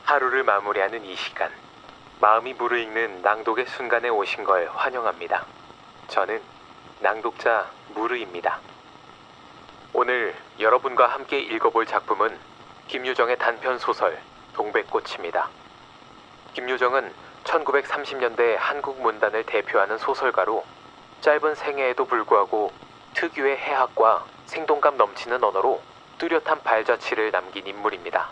하루를 마무리하는 이 시간, 마음이 무르익는 낭독의 순간에 오신 걸 환영합니다. 저는 낭독자 무르입니다. 오늘 여러분과 함께 읽어볼 작품은 김유정의 단편 소설 동백꽃입니다. 김유정은 1930년대 한국 문단을 대표하는 소설가로 짧은 생애에도 불구하고 특유의 해학과 생동감 넘치는 언어로 뚜렷한 발자취를 남긴 인물입니다.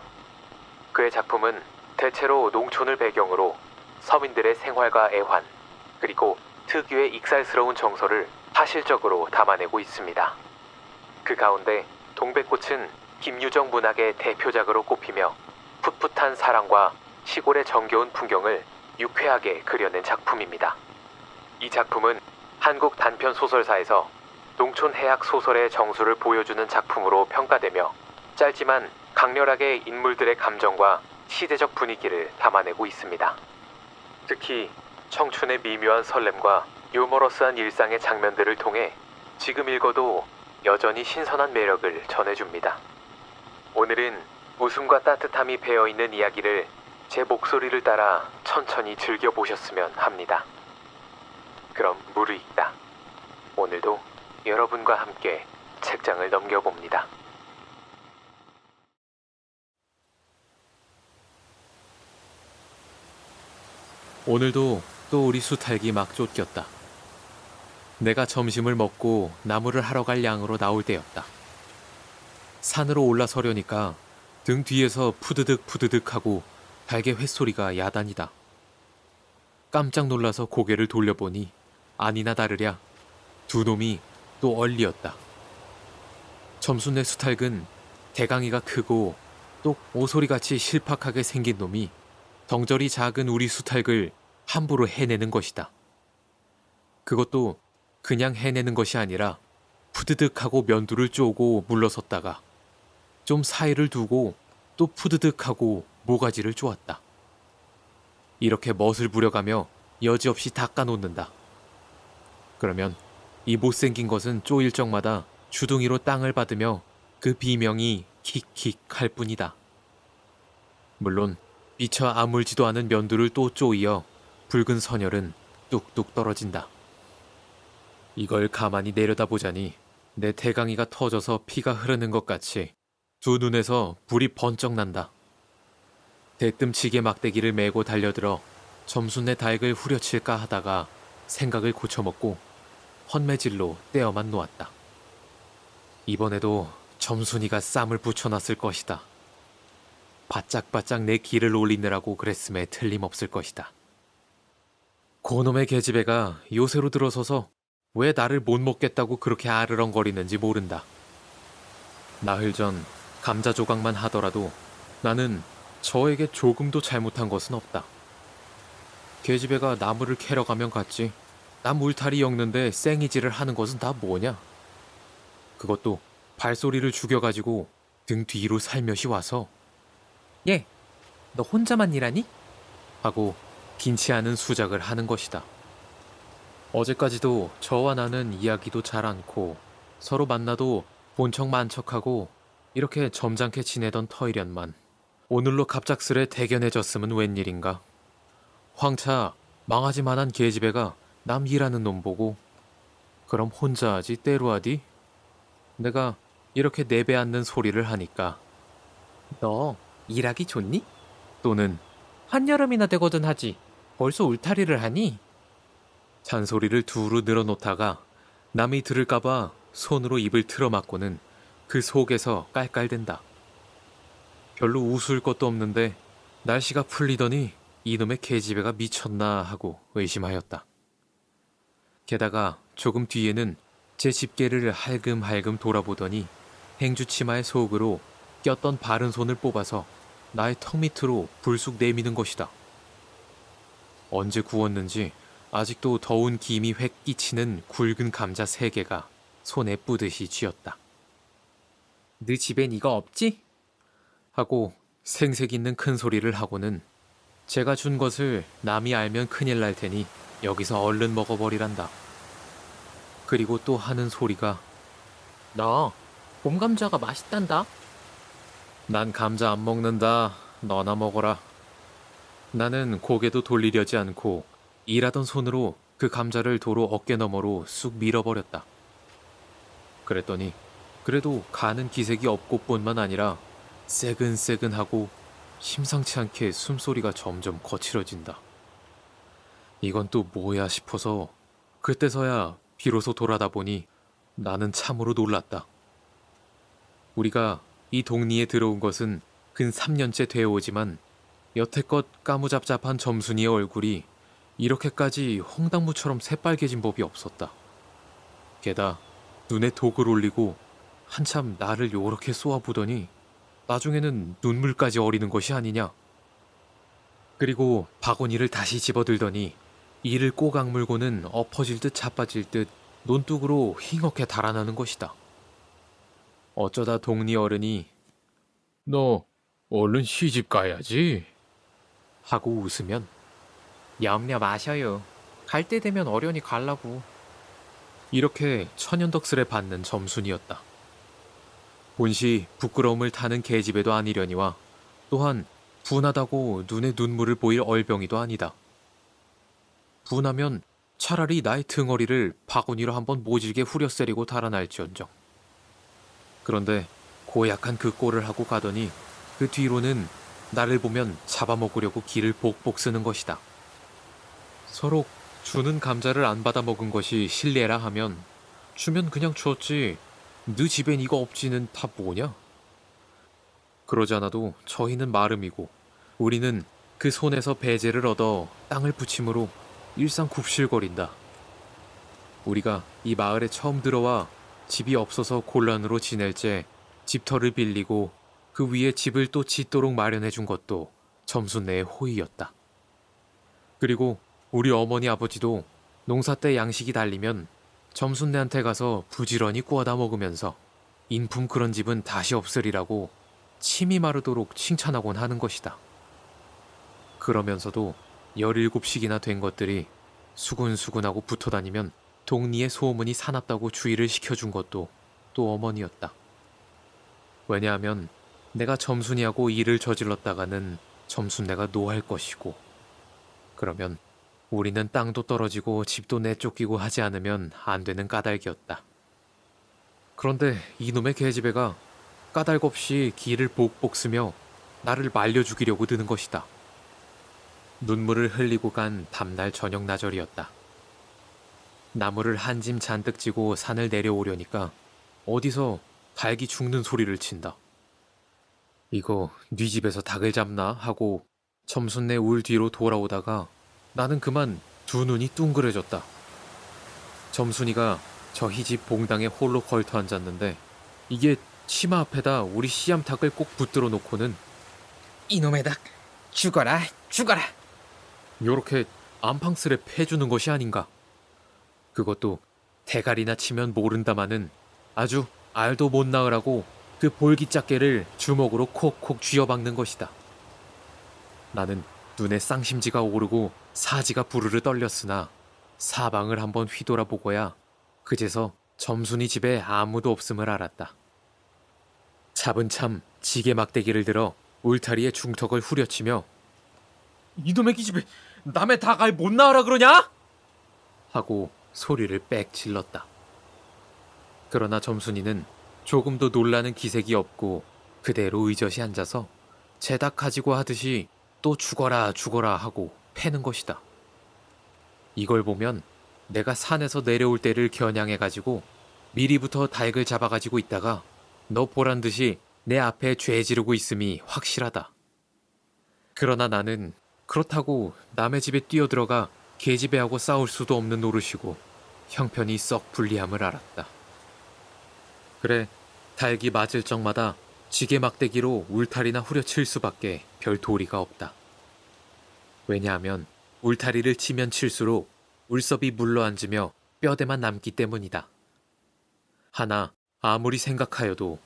그의 작품은 대체로 농촌을 배경으로 서민들의 생활과 애환, 그리고 특유의 익살스러운 정서를 사실적으로 담아내고 있습니다. 그 가운데 동백꽃은 김유정 문학의 대표작으로 꼽히며 풋풋한 사랑과 시골의 정겨운 풍경을 유쾌하게 그려낸 작품입니다. 이 작품은 한국 단편 소설사에서 농촌 해학 소설의 정수를 보여주는 작품으로 평가되며 짧지만 강렬하게 인물들의 감정과 시대적 분위기를 담아내고 있습니다. 특히 청춘의 미묘한 설렘과 유머러스한 일상의 장면들을 통해 지금 읽어도 여전히 신선한 매력을 전해줍니다. 오늘은 웃음과 따뜻함이 배어있는 이야기를 제 목소리를 따라 천천히 즐겨보셨으면 합니다. 그럼 무르익다. 오늘도 여러분과 함께 책장을 넘겨봅니다. 오늘도 또 우리 수탈기 막 쫓겼다. 내가 점심을 먹고 나무를 하러 갈 양으로 나올 때였다. 산으로 올라서려니까 등 뒤에서 푸드득 푸드득 하고 달개 횟소리가 야단이다. 깜짝 놀라서 고개를 돌려보니 아니나 다르랴 두 놈이 또 얼리었다. 점순네 수탈근 대강이가 크고 또 오소리같이 실팍하게 생긴 놈이 덩저리 작은 우리 수탈을 함부로 해내는 것이다. 그것도 그냥 해내는 것이 아니라 푸드득하고 면두를 쪼고 물러섰다가 좀 사이를 두고 또 푸드득하고 모가지를 쪼았다. 이렇게 멋을 부려가며 여지없이 닦아놓는다. 그러면 이 못생긴 것은 쪼일 적마다 주둥이로 땅을 받으며 그 비명이 킥킥 할 뿐이다. 물론 미처 아물지도 않은 면두를 또 쪼이어 붉은 선혈은 뚝뚝 떨어진다. 이걸 가만히 내려다보자니 내 대강이가 터져서 피가 흐르는 것 같이 두 눈에서 불이 번쩍 난다. 대뜸치게 막대기를 메고 달려들어 점순내 닭을 후려칠까 하다가 생각을 고쳐먹고 헌매질로 떼어만 놓았다. 이번에도 점순이가 쌈을 붙여놨을 것이다. 바짝바짝 내 기를 올리느라고 그랬음에 틀림없을 것이다. 고놈의 계집애가 요새로 들어서서 왜 나를 못 먹겠다고 그렇게 아르렁거리는지 모른다. 나흘 전 감자 조각만 하더라도 나는 저에게 조금도 잘못한 것은 없다. 계집애가 나무를 캐러 가면 갔지. 나 물타리 엮는데 생이질을 하는 것은 다 뭐냐? 그것도 발소리를 죽여가지고 등 뒤로 살며시 와서 예, 너 혼자만 일하니? 하고 긴치 않은 수작을 하는 것이다. 어제까지도 저와 나는 이야기도 잘 않고 서로 만나도 본척 만척하고 이렇게 점잖게 지내던 터이련만 오늘로 갑작스레 대견해졌으면 웬일인가. 황차 망하지만한 계집애가 남 일하는 놈 보고 그럼 혼자 하지 때로 하디? 내가 이렇게 내배앉는 소리를 하니까 너 일하기 좋니? 또는 한여름이나 되거든 하지 벌써 울타리를 하니? 잔소리를 두루 늘어놓다가 남이 들을까봐 손으로 입을 틀어막고는 그 속에서 깔깔댄다. 별로 웃을 것도 없는데 날씨가 풀리더니 이놈의 계집애가 미쳤나 하고 의심하였다. 게다가 조금 뒤에는 제 집게를 할금할금 돌아보더니 행주치마의 속으로 꼈던 바른 손을 뽑아서 나의 턱 밑으로 불쑥 내미는 것이다. 언제 구웠는지 아직도 더운 김이 획 끼치는 굵은 감자 3개가 손에 뿌듯이 쥐었다. 네 집엔 이거 없지? 하고 생색 있는 큰 소리를 하고는 제가 준 것을 남이 알면 큰일 날 테니 여기서 얼른 먹어버리란다. 그리고 또 하는 소리가 너 봄감자가 맛있단다. 난 감자 안 먹는다. 너나 먹어라. 나는 고개도 돌리려지 않고 일하던 손으로 그 감자를 도로 어깨 너머로 쑥 밀어버렸다. 그랬더니 그래도 가는 기색이 없고 뿐만 아니라 새근새근하고 심상치 않게 숨소리가 점점 거칠어진다. 이건 또 뭐야 싶어서 그때서야 비로소 돌아다 보니 나는 참으로 놀랐다. 우리가 이 동리에 들어온 것은 근 3년째 되어 오지만 여태껏 까무잡잡한 점순이의 얼굴이 이렇게까지 홍당무처럼 새빨개진 법이 없었다. 게다 눈에 독을 올리고 한참 나를 요렇게 쏘아보더니 나중에는 눈물까지 어리는 것이 아니냐. 그리고 바구니를 다시 집어들더니 이를 꼭 악물고는 엎어질 듯 자빠질 듯 논둑으로 힝하게 달아나는 것이다. 어쩌다 동리 어른이 너 얼른 시집 가야지 하고 웃으면 염려 마셔요. 갈 때 되면 어련히 갈라고. 이렇게 천연덕스레 받는 점순이었다. 본시 부끄러움을 타는 계집애도 아니려니와 또한 분하다고 눈에 눈물을 보일 얼병이도 아니다. 분하면 차라리 나의 등허리를 바구니로 한번 모질게 후려세리고 달아날지언정. 그런데 고약한 그 꼴을 하고 가더니 그 뒤로는 나를 보면 잡아먹으려고 기를 복복 쓰는 것이다. 서로 주는 감자를 안 받아 먹은 것이 실례라 하면 주면 그냥 주었지 너 집엔 이거 없지는 다 뭐냐? 그러지 않아도 저희는 마름이고 우리는 그 손에서 배제를 얻어 땅을 부침으로 일상 굽실거린다. 우리가 이 마을에 처음 들어와 집이 없어서 곤란으로 지낼 때 집터를 빌리고 그 위에 집을 또 짓도록 마련해 준 것도 점순네의 호의였다. 그리고 우리 어머니 아버지도 농사 때 양식이 달리면 점순네한테 가서 부지런히 구워다 먹으면서 인품 그런 집은 다시 없으리라고 침이 마르도록 칭찬하곤 하는 것이다. 그러면서도 17씩이나 된 것들이 수군수군하고 붙어다니면 동리의 소문이 사납다고 주의를 시켜준 것도 또 어머니였다. 왜냐하면 내가 점순이하고 일을 저질렀다가는 점순네가 노할 것이고 그러면 우리는 땅도 떨어지고 집도 내쫓기고 하지 않으면 안 되는 까닭이었다. 그런데 이놈의 계집애가 까닭 없이 기를 복복 쓰며 나를 말려 죽이려고 드는 것이다. 눈물을 흘리고 간 다음날 저녁 나절이었다. 나무를 한 짐 잔뜩 지고 산을 내려오려니까 어디서 닭이 죽는 소리를 친다. 이거 네 집에서 닭을 잡나 하고 점순네 울 뒤로 돌아오다가 나는 그만 두 눈이 뚱그레졌다. 점순이가 저희 집 봉당에 홀로 걸터 앉았는데 이게 치마 앞에다 우리 씨암탉을 꼭 붙들어 놓고는 이놈의 닭 죽어라 죽어라. 요렇게 안팡스레 패주는 것이 아닌가. 그것도 대가리나 치면 모른다마는 아주 알도 못 낳으라고 그 볼기짝개를 주먹으로 콕콕 쥐어박는 것이다. 나는 눈에 쌍심지가 오르고 사지가 부르르 떨렸으나 사방을 한번 휘돌아보고야 그제서 점순이 집에 아무도 없음을 알았다. 차분참 지게 막대기를 들어 울타리에 중턱을 후려치며 이놈의 기집애 남의 닭 알 못 낳으라 그러냐? 하고 소리를 빽 질렀다. 그러나 점순이는 조금도 놀라는 기색이 없고 그대로 의젓이 앉아서 제 닭 가지고 하듯이 또 죽어라 죽어라 하고 패는 것이다. 이걸 보면 내가 산에서 내려올 때를 겨냥해가지고 미리부터 닭을 잡아가지고 있다가 너 보란 듯이 내 앞에 죄 지르고 있음이 확실하다. 그러나 나는 그렇다고 남의 집에 뛰어들어가 계집애하고 싸울 수도 없는 노릇이고 형편이 썩 불리함을 알았다. 그래, 닭이 맞을 적마다 지게 막대기로 울타리나 후려칠 수밖에 별 도리가 없다. 왜냐하면 울타리를 치면 칠수록 울섭이 물러앉으며 뼈대만 남기 때문이다. 하나 아무리 생각하여도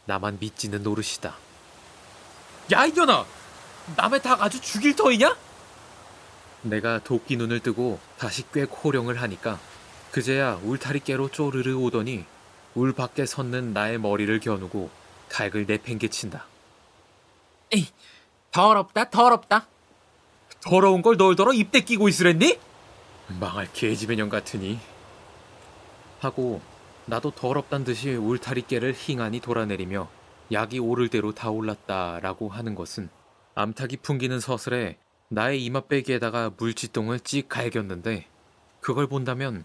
나만 믿지는 노릇이다. 야 이년아 남의 닭 아주 죽일 터이냐? 내가 도끼 눈을 뜨고 다시 꽤 호령을 하니까 그제야 울타리 깨로 쪼르르 오더니 울 밖에 섰는 나의 머리를 겨누고 닭을 내팽개친다. 에이 더럽다 더럽다. 더러운 걸 널더러 입대 끼고 있으랬니? 망할 계집애년 같으니. 하고 나도 더럽단 듯이 울타리깨를 힝하니 돌아내리며 약이 오를 대로 다 올랐다라고 하는 것은 암탉이 풍기는 서슬에 나의 이마빼기에다가 물지똥을 찍 갈겼는데 그걸 본다면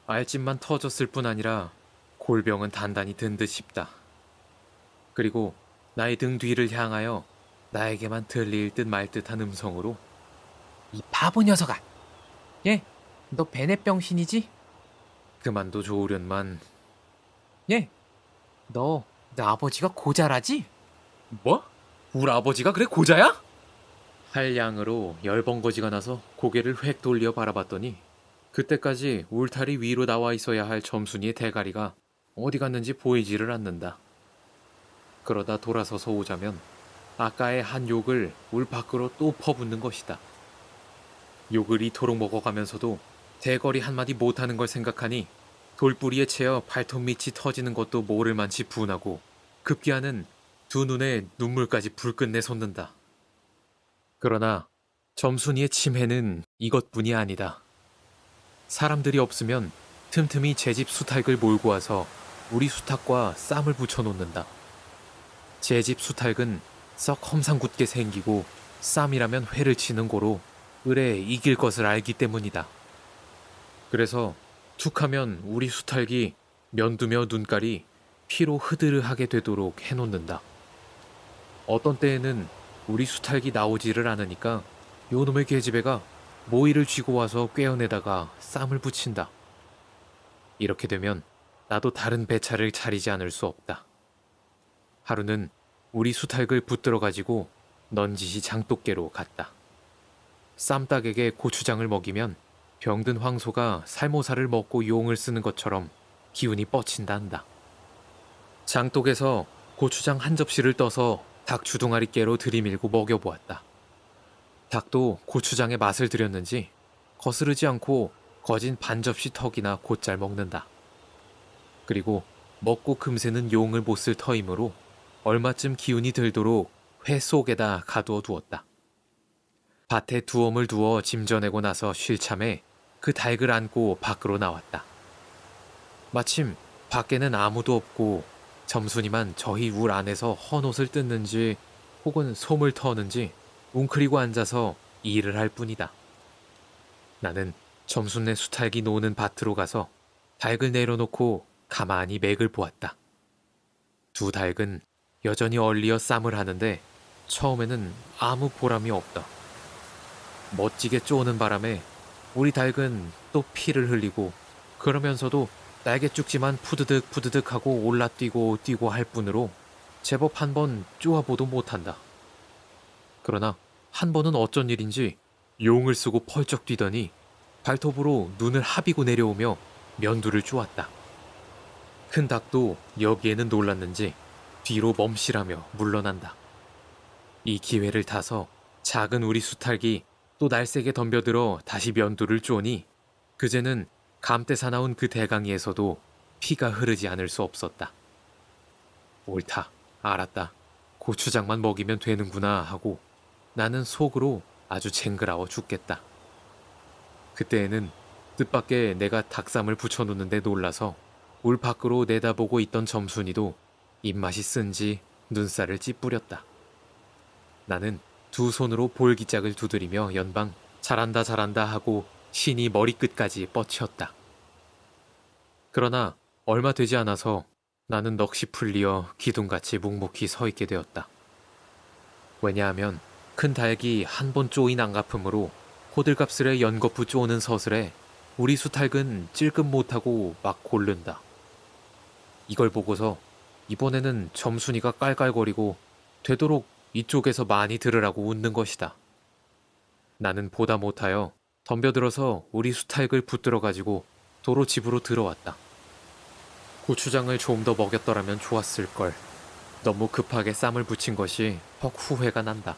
알집만 터졌을 뿐 아니라 골병은 단단히 든 듯 싶다. 그리고 나의 등 뒤를 향하여 나에게만 들릴 듯 말 듯한 음성으로 이 바보 녀석아. 예, 너 베네병신이지? 그만도 좋으련만. 예, 너 아버지가 고자라지? 뭐? 우리 아버지가 그래 고자야? 할 양으로 열번거지가 나서 고개를 획 돌려 바라봤더니 그때까지 울타리 위로 나와 있어야 할 점순이의 대가리가 어디 갔는지 보이지를 않는다. 그러다 돌아서서 오자면 아까의 한 욕을 울 밖으로 또 퍼붓는 것이다. 욕을 이토록 먹어가면서도 대거리 한마디 못하는 걸 생각하니 돌뿌리에 채어 발톱 밑이 터지는 것도 모를 만치 분하고 급기야는 두 눈에 눈물까지 불끝내 솟는다. 그러나 점순이의 침해는 이것뿐이 아니다. 사람들이 없으면 틈틈이 제 집 수탉을 몰고 와서 우리 수탉과 쌈을 붙여놓는다. 제 집 수탉은 썩 험상궂게 생기고 쌈이라면 회를 치는 고로 을에 이길 것을 알기 때문이다. 그래서 툭하면 우리 수탉이 면두며 눈깔이 피로 흐드르하게 되도록 해놓는다. 어떤 때에는 우리 수탉이 나오지를 않으니까 요놈의 계집애가 모이를 쥐고 와서 꿰어내다가 쌈을 붙인다. 이렇게 되면 나도 다른 배차를 차리지 않을 수 없다. 하루는 우리 수탉을 붙들어 가지고 넌지시 장독계로 갔다. 쌈닭에게 고추장을 먹이면 병든 황소가 살모사를 먹고 용을 쓰는 것처럼 기운이 뻗친다 한다. 장독에서 고추장 한 접시를 떠서 닭 주둥아리깨로 들이밀고 먹여보았다. 닭도 고추장의 맛을 들였는지 거스르지 않고 거진 반 접시 턱이나 곧잘 먹는다. 그리고 먹고 금세는 용을 못 쓸 터이므로 얼마쯤 기운이 들도록 회 속에다 가두어 두었다. 밭에 두엄을 두어 짐 전내고 나서 쉴 참에 그 닭을 안고 밖으로 나왔다. 마침 밖에는 아무도 없고 점순이만 저희 울 안에서 헌옷을 뜯는지 혹은 솜을 터는지 웅크리고 앉아서 일을 할 뿐이다. 나는 점순네 수탉이 노는 밭으로 가서 닭을 내려놓고 가만히 맥을 보았다. 두 닭은 여전히 얼리어 쌈을 하는데 처음에는 아무 보람이 없다. 멋지게 쪼는 바람에 우리 닭은 또 피를 흘리고 그러면서도 날개 쭉지만 푸드득 푸드득하고 올라뛰고 뛰고 할 뿐으로 제법 한 번 쪼아보도 못한다. 그러나 한 번은 어쩐 일인지 용을 쓰고 펄쩍 뛰더니 발톱으로 눈을 하비고 내려오며 면두를 쪼았다. 큰 닭도 여기에는 놀랐는지 뒤로 멈시라며 물러난다. 이 기회를 타서 작은 우리 수탉이 또 날쌔게 덤벼들어 다시 면두를 쪼니 그제는 감때 사나운 그 대강이에서도 피가 흐르지 않을 수 없었다. 옳다, 알았다. 고추장만 먹이면 되는구나 하고 나는 속으로 아주 쟁그라워 죽겠다. 그때에는 뜻밖의 내가 닭쌈을 붙여놓는데 놀라서 울 밖으로 내다보고 있던 점순이도 입맛이 쓴지 눈살을 찌푸렸다. 나는 두 손으로 볼기짝을 두드리며 연방 잘한다 잘한다 하고 신이 머리끝까지 뻗쳤다. 그러나 얼마 되지 않아서 나는 넋이 풀리어 기둥같이 묵묵히 서 있게 되었다. 왜냐하면 큰 닭이 한 번 쪼인 안갚음으로 호들갑스레 연거푸 쪼는 서슬에 우리 수탉은 찔끔 못하고 막 고른다. 이걸 보고서 이번에는 점순이가 깔깔거리고 되도록 이쪽에서 많이 들으라고 웃는 것이다. 나는 보다 못하여 덤벼들어서 우리 수탉을 붙들어 가지고 도로 집으로 들어왔다. 고추장을 좀 더 먹였더라면 좋았을 걸. 너무 급하게 쌈을 붙인 것이 퍽 후회가 난다.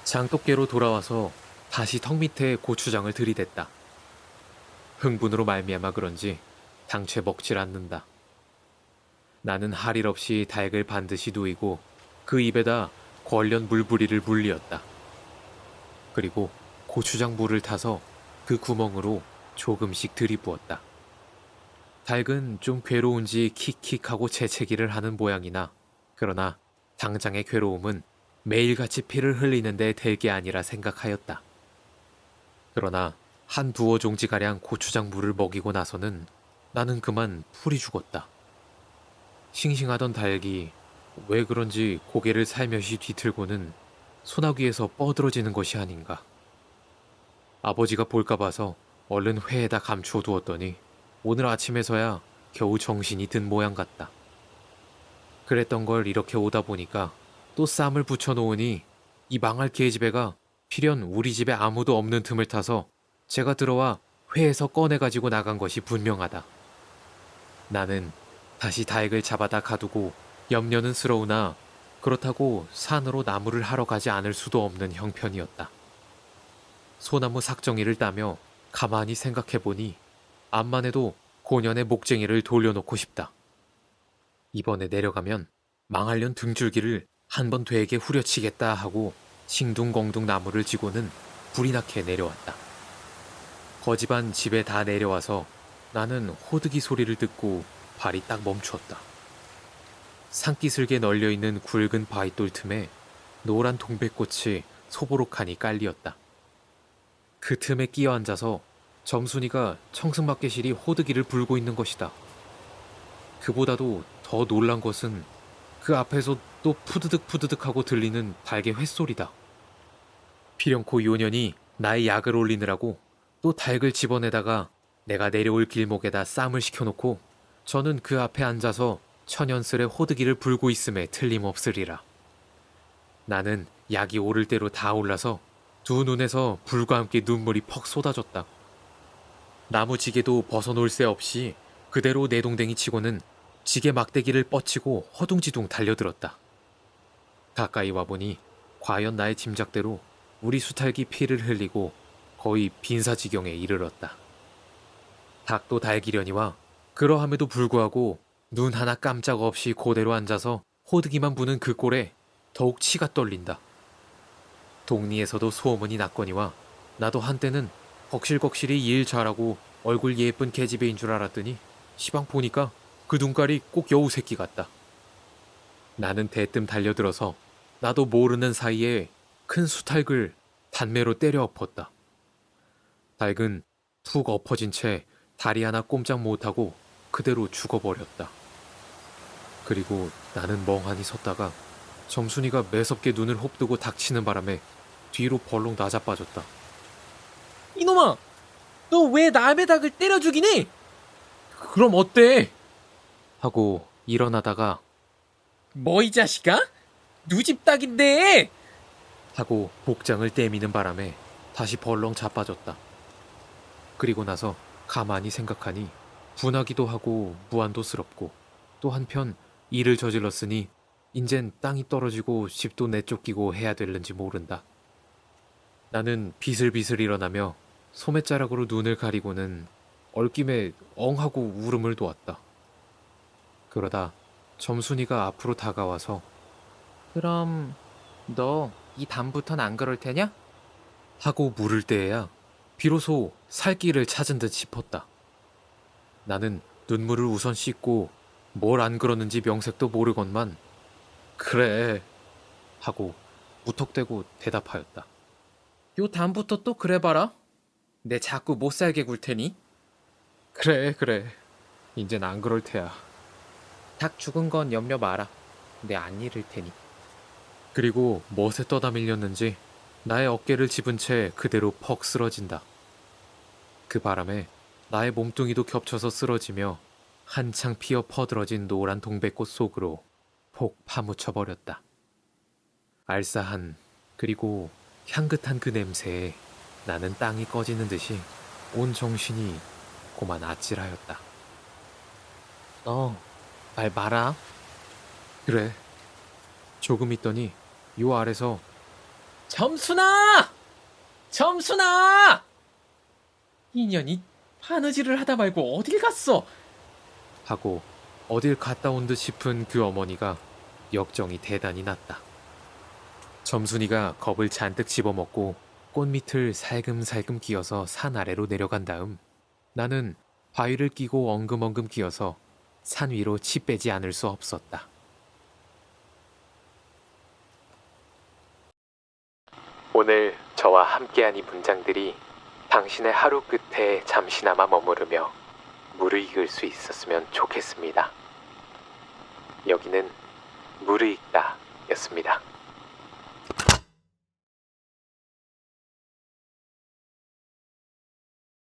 장독계로 돌아와서 다시 턱 밑에 고추장을 들이댔다. 흥분으로 말미암아 그런지 당최 먹질 않는다. 나는 할 일 없이 닭을 반드시 누이고 그 입에다 권련 물부리를 물리었다. 그리고 고추장 물을 타서 그 구멍으로 조금씩 들이부었다. 닭은 좀 괴로운지 킥킥하고 재채기를 하는 모양이나, 그러나 당장의 괴로움은 매일같이 피를 흘리는데 될 게 아니라 생각하였다. 그러나 한 두어 종지가량 고추장 물을 먹이고 나서는 나는 그만 풀이 죽었다. 싱싱하던 닭이 왜 그런지 고개를 살며시 뒤틀고는 소나귀에서 뻗어지는 것이 아닌가. 아버지가 볼까 봐서 얼른 회에다 감추어 두었더니 오늘 아침에서야 겨우 정신이 든 모양 같다. 그랬던 걸 이렇게 오다 보니까 또 쌈을 붙여놓으니 이 망할 계집애가 필연 우리 집에 아무도 없는 틈을 타서 제가 들어와 회에서 꺼내가지고 나간 것이 분명하다. 나는 다시 닭을 잡아다 가두고 염려는 스러우나 그렇다고 산으로 나무를 하러 가지 않을 수도 없는 형편이었다. 소나무 삭정이를 따며 가만히 생각해보니 암만 해도 고년의 목쟁이를 돌려놓고 싶다. 이번에 내려가면 망할년 등줄기를 한번 되게 후려치겠다 하고 싱둥공둥 나무를 지고는 불이 나게 내려왔다. 거지반 집에 다 내려와서 나는 호드기 소리를 듣고 발이 딱 멈추었다. 산기슭에 널려있는 굵은 바위돌 틈에 노란 동백꽃이 소보록하니 깔리었다. 그 틈에 끼어 앉아서 점순이가 청승맞게실이 호드기를 불고 있는 것이다. 그보다도 더 놀란 것은 그 앞에서 또 푸드득 푸드득하고 들리는 닭의 횟소리다. 필연코 요년이 나의 약을 올리느라고 또 닭을 집어내다가 내가 내려올 길목에다 쌈을 시켜놓고 저는 그 앞에 앉아서 천연스레 호드기를 불고 있음에 틀림없으리라. 나는 약이 오를 대로 다 올라서 두 눈에서 불과 함께 눈물이 퍽 쏟아졌다. 나무지게도 벗어놓을 새 없이 그대로 내동댕이 치고는 지게 막대기를 뻗치고 허둥지둥 달려들었다. 가까이 와보니 과연 나의 짐작대로 우리 수탈기 피를 흘리고 거의 빈사지경에 이르렀다. 닭도 달기려니와 그러함에도 불구하고 눈 하나 깜짝 없이 그대로 앉아서 호드기만 부는 그 꼴에 더욱 치가 떨린다. 동리에서도 소문이 났거니와 나도 한때는 걱실걱실이 일 잘하고 얼굴 예쁜 계집애인 줄 알았더니 시방 보니까 그 눈깔이 꼭 여우 새끼 같다. 나는 대뜸 달려들어서 나도 모르는 사이에 큰 수탉을 단매로 때려 엎었다. 닭은 툭 엎어진 채 다리 하나 꼼짝 못하고 그대로 죽어버렸다. 그리고 나는 멍하니 섰다가 점순이가 매섭게 눈을 홉뜨고 닥치는 바람에 뒤로 벌렁 나자빠졌다. 이놈아, 너 왜 남의 닭을 때려 죽이니? 그럼 어때? 하고 일어나다가 뭐 이 자식아? 누집 닭인데? 하고 복장을 떼미는 바람에 다시 벌렁 자빠졌다. 그리고 나서 가만히 생각하니 분하기도 하고 무안도스럽고 또 한편 일을 저질렀으니 인젠 땅이 떨어지고 집도 내쫓기고 해야 될는지 모른다. 나는 비슬비슬 일어나며 소매자락으로 눈을 가리고는 얼김에 엉하고 울음을 놓았다. 그러다 점순이가 앞으로 다가와서 그럼 너 이 다음부턴 안 그럴 테냐? 하고 물을 때에야 비로소 살길을 찾은 듯 싶었다. 나는 눈물을 우선 씻고 뭘 안 그러는지 명색도 모르건만 그래 하고 무턱대고 대답하였다. 요 다음부터 또 그래봐라. 내 자꾸 못살게 굴 테니. 그래 이젠 안 그럴 테야. 닭 죽은 건 염려 마라. 내 안 잃을 테니. 그리고 멋에 떠다 밀렸는지 나의 어깨를 집은 채 그대로 퍽 쓰러진다. 그 바람에 나의 몸뚱이도 겹쳐서 쓰러지며 한창 피어 퍼들어진 노란 동백꽃 속으로 폭 파묻혀버렸다. 알싸한 그리고 향긋한 그 냄새에 나는 땅이 꺼지는 듯이 온 정신이 고만 아찔하였다. 너 말 마라. 그래. 조금 있더니 요 아래서 점순아! 점순아! 인연이 바느질을 하다 말고 어딜 갔어? 하고 어딜 갔다 온 듯 싶은 그 어머니가 역정이 대단히 났다. 점순이가 겁을 잔뜩 집어먹고 꽃밑을 살금살금 끼어서 산 아래로 내려간 다음 나는 바위를 끼고 엉금엉금 끼어서 산 위로 치 빼지 않을 수 없었다. 오늘 저와 함께한 이 문장들이 당신의 하루 끝에 잠시나마 머무르며 무르익을 수 있었으면 좋겠습니다. 여기는 무르익다 였습니다.